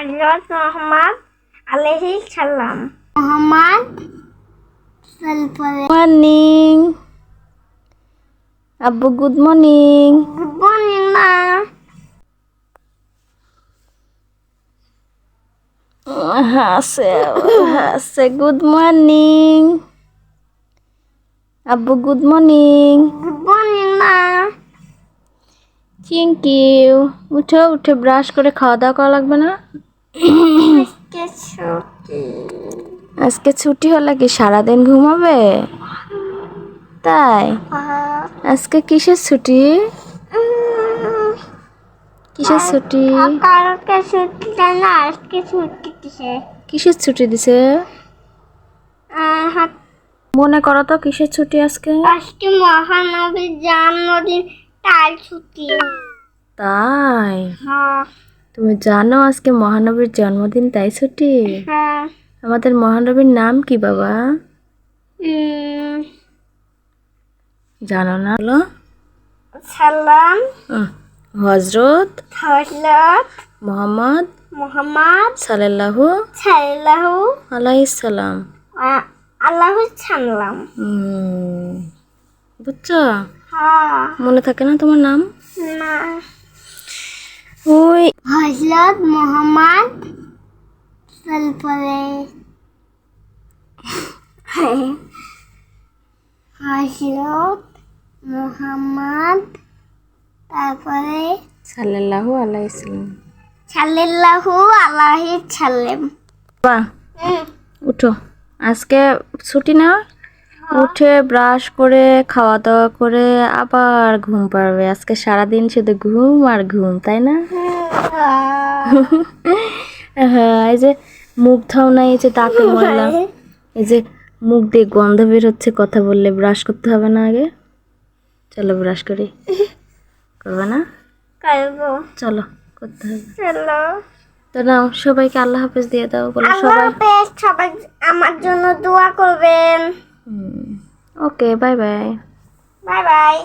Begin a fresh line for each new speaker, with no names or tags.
হযরত মুহাম্মদ আলাইহিস সালাম। মুহাম্মদ
মর্নিং আব্বু, গুড মর্নিং।
গুড মর্নিং মা।
হাসে গুড মর্নিং আব্বু, গুড মর্নিং।
গুড মর্নিং মা।
Thank you. উঠো, উঠে ব্রাশ করে খাওয়া দাওয়া করা লাগবে না?
আজকে ছুটি।
আজকে ছুটি হলে কি সারাদিন ঘুমাবে? তাই? আজকে কিসের ছুটি? কিসের ছুটি?
কালকে ছুটি না, আজকে ছুটি দিছে।
কিসের ছুটি দিছে? মনে করো তো কিসের ছুটি আজকে?
আজকে মহানবীর জন্মদিন, তাই ছুটি।
তাই?
হ্যাঁ।
তুমি জানো আজকে মহানবীর জন্মদিন, তাই ছুটি?
হ্যাঁ।
আমাদের মহানবীর নাম কি বাবা? জানো না? বলো।
সালাম
হযরত
মুহাম্মদ
সাল্লাল্লাহু আলাইহিস সালাম।
আল্লাহু সালাম।
বুঝছো?
হ্যাঁ।
মনে থাকে না তোমার নাম?
না।
ওই
হযরত মুহাম্মদ হযরত মুহাম্মদ, তারপরে
সাল্লাল্লাহু আলাইহিস সালাম।
সাল্লাল্লাহু আলাইহি সাল্লাম।
বাবা, উঠো, আজকে ছুটি না? উঠে ব্রাশ করে খাওয়া দাওয়া করে আবার ঘুম পাড়বে। আজকে সারাদিন শুধু ঘুম আর ঘুম, তাই না? হ্যাঁ, এই যে মুখ ধাও নাই, এই যে দাঁতে ময়লা, এই যে মুখ দিয়ে গন্ধ বের হচ্ছে, কথা বললে ব্রাশ করতে হবে না আগে? চলো ব্রাশ করি। করবে না?
করবো।
চলো, করতে হবে।
চলো।
তো নাও, সবাইকে আল্লাহ হাফেজ দিয়ে দাও। বলো
আল্লাহ
সবাই।
হাফেজ। সবাই আমার জন্য দোয়া করবেন।
ওকে, বাই বাই।
Bye bye.